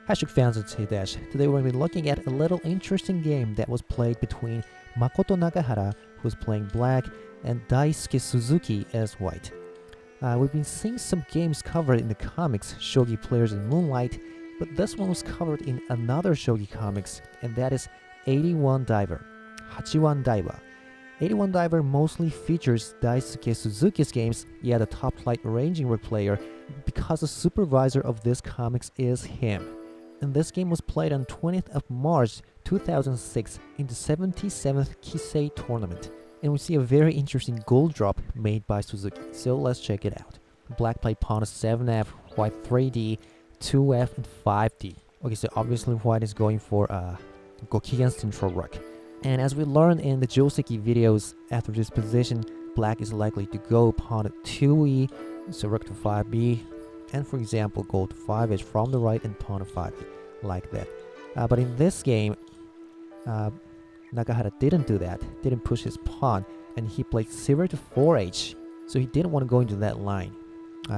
Hashtag fans of Dash. Today we're going to be looking at a little interesting game that was played between Makoto Nakahara, who's playing black, and Daisuke Suzuki as white. We've been seeing some games covered in the comics, Shogi Players in Moonlight, but this one was covered in another Shogi comics, and that is 81 Diver, Hachiwan Daiwa. 81 Diver mostly features Daisuke Suzuki's games, yet the top flight ranging rook player, because the supervisor of this comics is him. And this game was played on 20th of March 2006 in the 77th Kisei tournament. And we see a very interesting gold drop made by Suzuki, so let's check it out. Black played pawn to 7f, white 3d, 2f, and 5d. Okay, so obviously white is going for Gokigen Central Rook. And as we learned in the Joseki videos, after this position, black is likely to go pawn to 2e, so rook to 5b, and for example, go to 5h from the right and pawn to 5e, like that. But in this game, Nakahara didn't do that, didn't push his pawn, and he played 0 to 4h, so he didn't want to go into that line.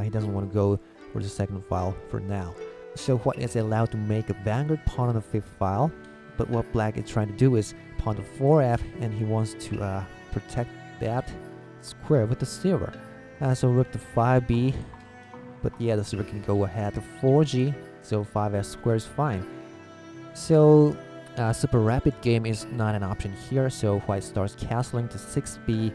He doesn't want to go for the second file for now. So white is allowed to make a vanguard pawn on the 5th file, but what black is trying to do is pawn to 4f, and he wants to protect that square with the silver. So rook to 5b, but yeah, the silver can go ahead to 4g, so 5f square is fine. So super rapid game is not an option here, so white starts castling to 6b,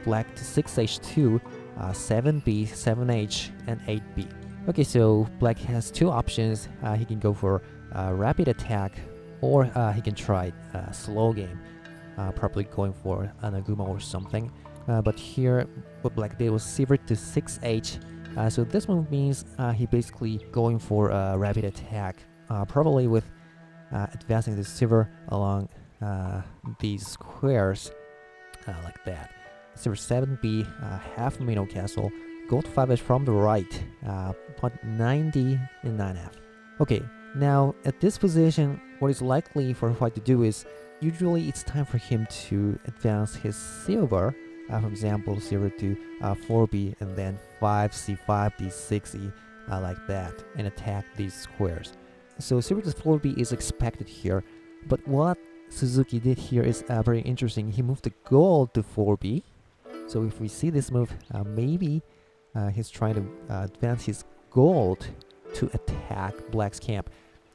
black to 6h2, 7b, 7h, and 8b. Okay, so black has two options. He can go for rapid attack, or he can try slow game, probably going for an Aguma or something. But here, what black did was silver to 6h. So this one means he basically going for a rapid attack, probably with advancing the silver along these squares, like that. Silver 7b, half middle castle, gold 5h from the right, pawn 9d and 9f. Okay, now at this position, what is likely for white to do is, usually it's time for him to advance his silver, for example, silver to 4b and then 5c, 5d, 6e, like that, and attack these squares. So silver to 4b is expected here, but what Suzuki did here is very interesting. He moved the gold to 4b. So if we see this move, maybe he's trying to advance his gold to attack black's camp,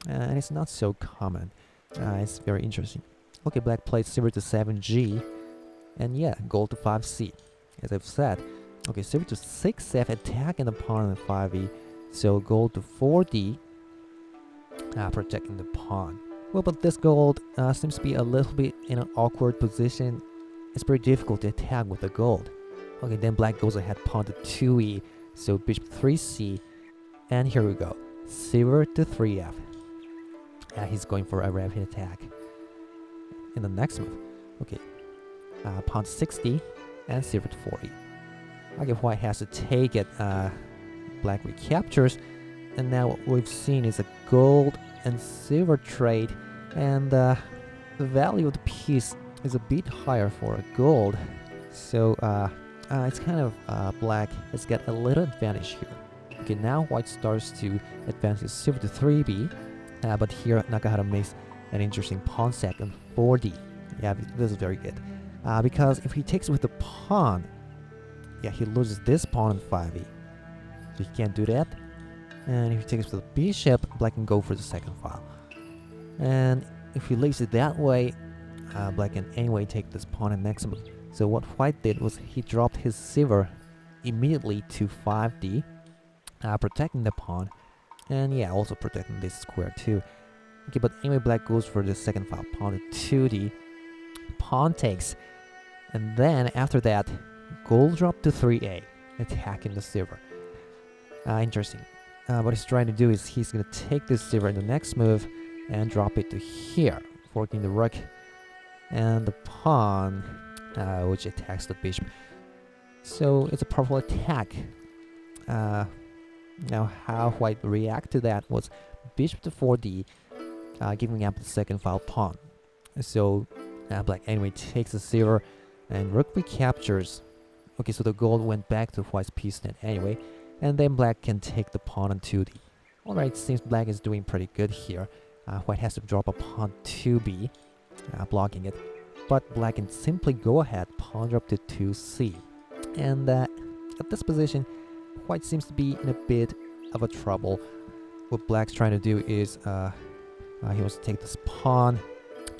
and it's not so common. It's very interesting. Okay, black plays silver to 7g, and yeah, gold to 5c, as I've said. Okay, silver to 6f, attacking the pawn on 5e, so gold to 4d, protecting the pawn. Well, but this gold seems to be a little bit in an awkward position. It's very difficult to attack with the gold. Okay, then black goes ahead, pawn to 2e, so bishop 3c, and here we go, silver to 3f. He's going for a rapid attack in the next move. Okay, pawn 6d and silver to 4e. Okay, white has to take it. Black recaptures, and now what we've seen is a gold and silver trade, and the value of the piece is a bit higher for a gold, so it's kind of black has got a little advantage here. Okay, now white starts to advance his silver to 3b, but here Nakahara makes an interesting pawn sack on 4d. Yeah, this is very good, because if he takes with the pawn, yeah, he loses this pawn on 5e, so he can't do that. And if he takes with the bishop, black can go for the second file. And if he leaves it that way, black can anyway take this pawn in next move. So what white did was he dropped his silver immediately to 5d, protecting the pawn, and yeah, also protecting this square too. Okay, but anyway, black goes for the second file, pawn to 2d, pawn takes, and then after that, gold drop to 3a, attacking the silver. Interesting. What he's trying to do is he's going to take this silver in the next move and drop it to here, forking the rook and the pawn, which attacks the bishop. So it's a powerful attack. Now how white react to that was bishop to 4d, giving up the second file pawn. So black anyway takes the silver and rook recaptures. Okay, so the gold went back to white's piece then anyway, and then black can take the pawn on 2d. Alright, seems black is doing pretty good here. White has to drop a pawn 2b, blocking it. But black can simply go ahead, pawn drop to 2c. And at this position, white seems to be in a bit of a trouble. What black's trying to do is he wants to take this pawn,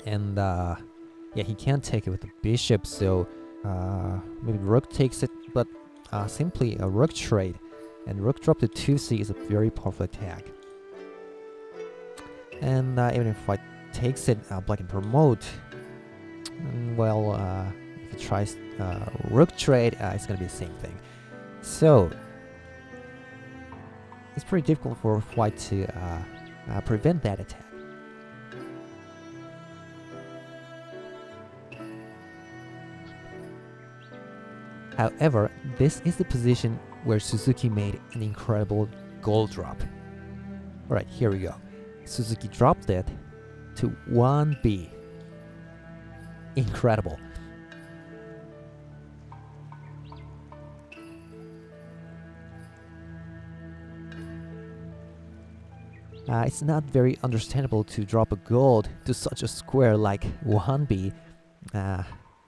and yeah, he can't take it with the bishop, so maybe rook takes it, but simply a rook trade, and rook drop to 2c is a very powerful attack. And even if white takes it, black can promote. And, well, if he tries rook trade, it's gonna be the same thing. So it's pretty difficult for white to prevent that attack. However, this is the position where Suzuki made an incredible goal drop. Alright, here we go. Suzuki dropped it to 1b. Incredible. It's not very understandable to drop a gold to such a square like 1b.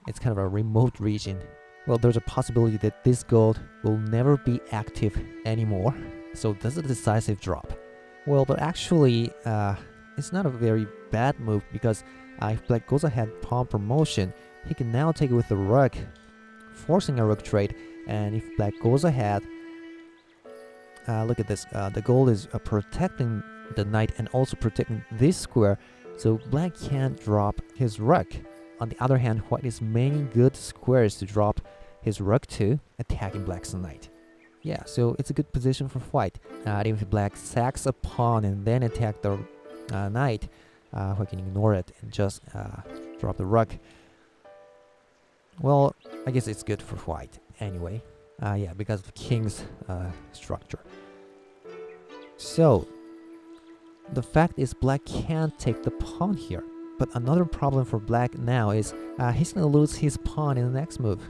It's kind of a remote region. Well, there's a possibility that this gold will never be active anymore, so that's a decisive drop. Well, but actually, it's not a very bad move, because if black goes ahead pawn promotion, he can now take it with the rook, forcing a rook trade. And if black goes ahead, look at this, the gold is protecting the knight and also protecting this square, so black can't drop his rook. On the other hand, white has many good squares to drop his rook to, attacking black's knight. Yeah, so it's a good position for white. Even if black sacks a pawn and then attack the knight, white can ignore it and just drop the rook. Well, I guess it's good for white anyway. Yeah, because of the king's structure. So the fact is black can't take the pawn here. But another problem for black now is he's gonna lose his pawn in the next move.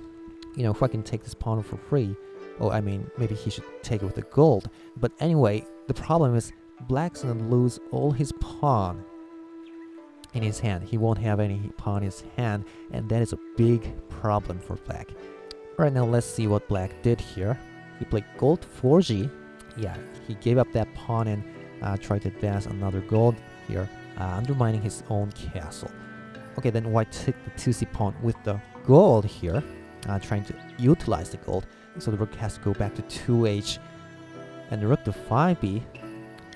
You know, white can take this pawn for free. Oh, I mean, maybe he should take it with the gold. But anyway, the problem is black's gonna lose all his pawn in his hand. He won't have any pawn in his hand, and that is a big problem for black. Right now, let's see what black did here. He played gold 4g. Yeah, he gave up that pawn and tried to advance another gold here, undermining his own castle. Okay, then white took the 2c pawn with the gold here, trying to utilize the gold. So the rook has to go back to 2h, and the rook to 5b,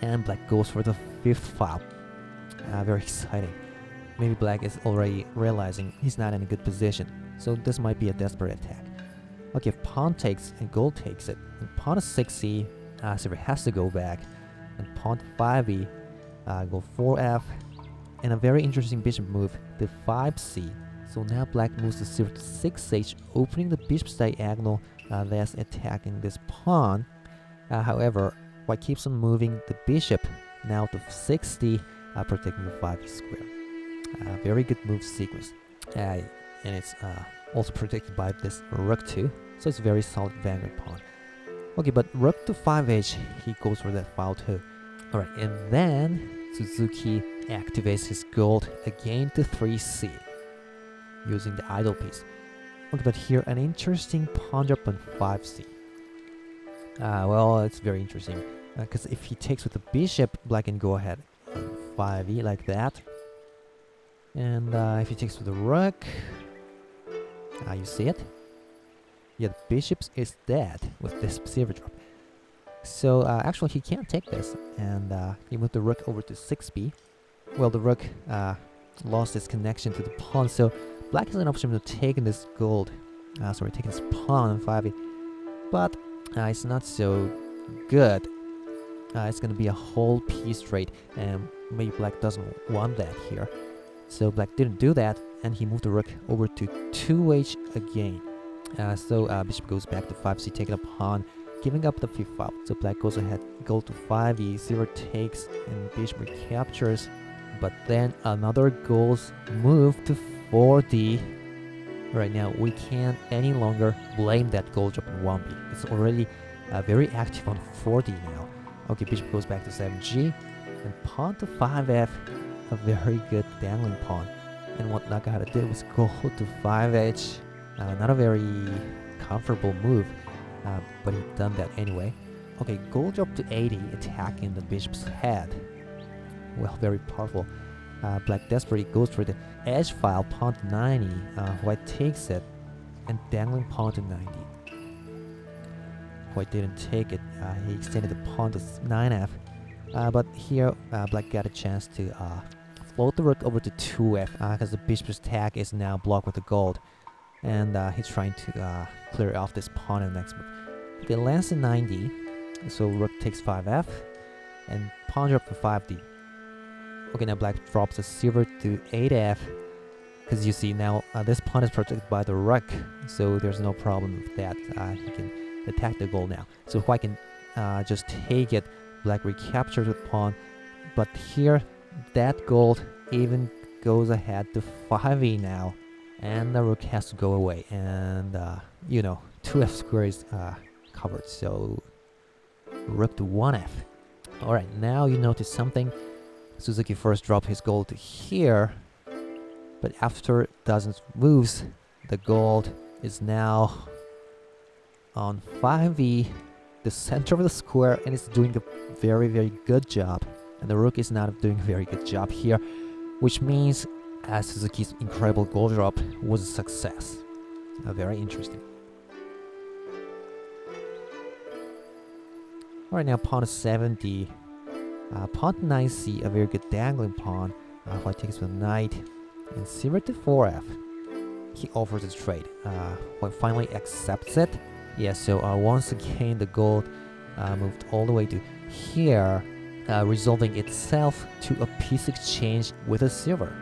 and black goes for the 5th file. Very exciting. Maybe black is already realizing he's not in a good position, so this might be a desperate attack. Okay, if pawn takes and gold takes it, and pawn to 6c, silver has to go back, and pawn to 5e, go 4f, and a very interesting bishop move, the 5c. So now black moves the silver to 6h, opening the bishop's diagonal, that's attacking this pawn. However, white keeps on moving the bishop now to 6d, protecting the 5e square. Very good move sequence. And it's also protected by this rook too, so it's a very solid vanguard pawn. Okay, but rook to 5h, he goes for that file too. Alright, and then Suzuki activates his gold again to 3c, using the idle piece. Okay, but here an interesting pawn drop on 5c. Well, it's very interesting, because if he takes with the bishop, black can go ahead on 5e like that. And if he takes with the rook, you see it? Yeah, the bishop is dead with this silver drop. So actually he can't take this, and he moved the rook over to 6b. Well, the rook lost its connection to the pawn, so black has an option to take this gold, taking this pawn on 5e, but it's not so good. It's gonna be a whole piece trade, and maybe black doesn't want that here. So black didn't do that, and he moved the rook over to 2h again. So bishop goes back to 5c, taking a pawn, giving up the 5th file. So black goes ahead, gold to 5e, silver takes, and bishop recaptures. But then another gold move to 4d. Right now, we can't any longer blame that gold drop on 1b. It's already very active on 4d now. Okay, bishop goes back to 7g, and pawn to 5f, a very good dangling pawn. And what Nakahara did was go to 5h, not a very comfortable move, but he done that anyway. Okay, gold drop to 80, attacking the bishop's head. Well, very powerful. Black desperately goes for the edge file, pawn to 90. White takes it, and dangling pawn to 90. White didn't take it. He extended the pawn to 9f. But here, Black got a chance to float the rook over to 2f, because the bishop's attack is now blocked with the gold. And he's trying to clear off this pawn in the next move. Okay, lands to 90, so rook takes 5f, and pawn drop to 5d. Okay, now Black drops a silver to 8f, because you see now this pawn is protected by the rook, so there's no problem with that. He can attack the gold now. So White can just take it. Black recaptures the pawn, but here that gold even goes ahead to 5e now, and the rook has to go away, and you know, 2f square is covered, so rook to 1f. Alright, now you notice something. Suzuki first dropped his gold to here, but after dozens of moves, the gold is now on 5e, the center of the square, and it's doing a very, very good job. And the rook is not doing a very good job here, which means Suzuki's incredible gold drop was a success. Very interesting. Alright, now pawn to 70. Pawn to 9c, a very good dangling pawn. White takes with knight, and silver to 4f. He offers a trade. White finally accepts it. Yeah, so once again the gold moved all the way to here, resolving itself to a piece exchange with a silver.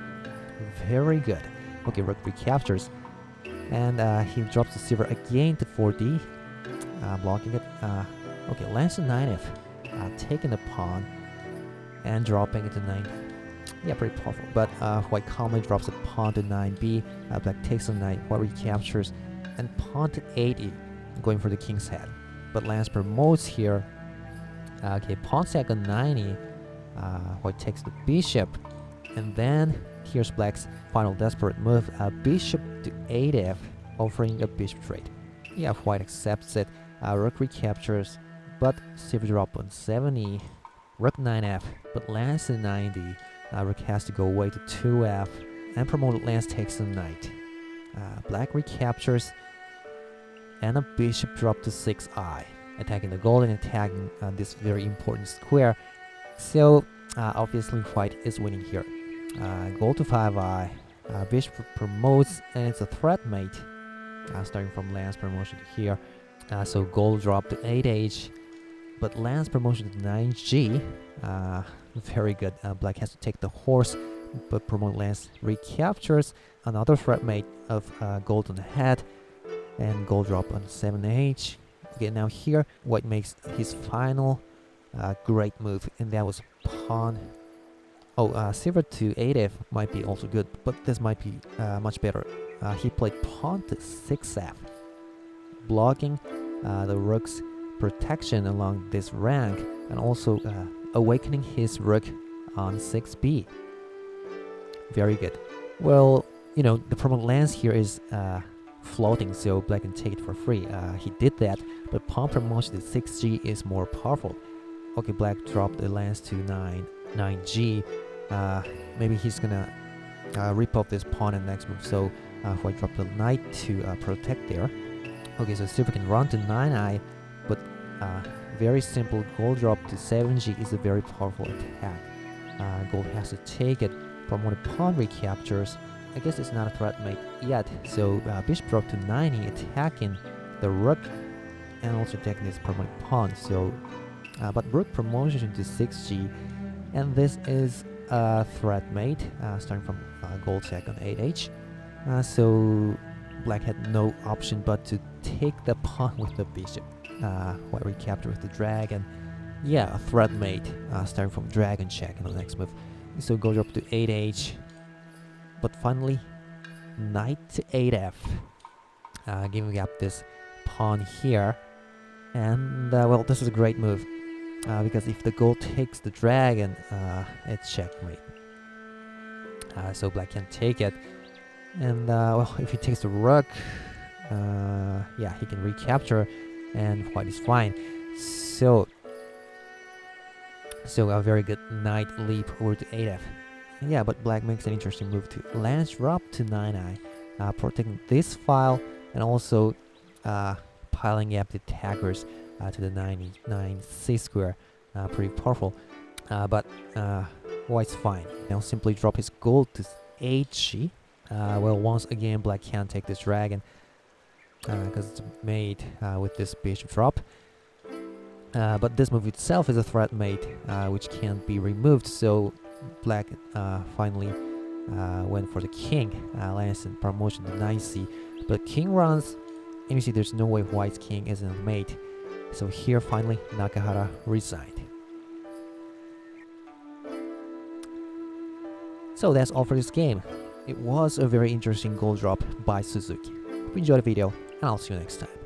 Very good. Okay, rook recaptures, and he drops the silver again to 4d, blocking it. Okay, lands to 9f, taking the pawn and dropping it to 9d. Yeah, pretty powerful. But White calmly drops the pawn to 9b. Black takes the knight. White recaptures, and pawn to 8e, going for the king's head. But Lance promotes here. Okay, pawn sack on 90. White takes the bishop, and then here's Black's final desperate move. Bishop to 8f, offering a bishop trade. Yeah, White accepts it. Rook recaptures, but silver drop on 70. Rook 9f, but Lance to 90. Rook has to go away to 2f, and promoted Lance takes the knight. Black recaptures, and a bishop drop to 6i, attacking the gold and attacking this very important square. So obviously White is winning here. Gold to 5i, bishop promotes, and it's a threat mate, starting from Lance promotion to here. So gold drop to 8h, but Lance promotion to 9g. Very good. Black has to take the horse, but promote Lance recaptures, another threat mate of gold on the head, and gold drop on 7h. Okay, now here White makes his final great move, and that was pawn. Oh, silver to 8f might be also good, but this might be much better. He played pawn to 6f, blocking the rook's protection along this rank, and also awakening his rook on 6b. Very good. Well, you know, the promoted lance here is floating, so Black can take it for free. He did that, but pawn promotion to 6g is more powerful. Okay, Black dropped the lance to 9g. Maybe he's gonna rip off this pawn in the next move, so White dropped the knight to protect there. Okay, so silver can run to 9i, but very simple gold drop to 7g is a very powerful attack. Gold has to take it. Promoted pawn recaptures. I guess it's not a threat mate yet, so bishop drop to 90, attacking the rook and also attacking this promoted pawn. So, but rook promotion to 6g, and this is a threat mate, starting from gold sack on 8h. So Black had no option but to take the pawn with the bishop. White recapture with the dragon. Yeah, a threat mate, starting from dragon check in the next move. So gold drop to 8h. But finally, knight to 8f, giving up this pawn here. And well, this is a great move. because if the gold takes the dragon, it's checkmate. So black can take it, and well, if he takes the rook, yeah, he can recapture, and white is fine. So a very good knight leap over to 8f. Yeah, but black makes an interesting move to lance drop to 9i, protecting this file and also piling up the attackers to the 9c square. Pretty powerful, but white's fine. Now simply drop his gold to 8g. Well, once again, black can't take this dragon because it's made with this bishop drop. But this move itself is a threat mate, which can't be removed. So black finally went for the king, lands in promotion to 9c. But king runs, and you see there's no way white's king isn't a mate. So here finally Nakahara resigned. So that's all for this game. It was a very interesting gold drop by Suzuki. Hope you enjoyed the video, and I'll see you next time.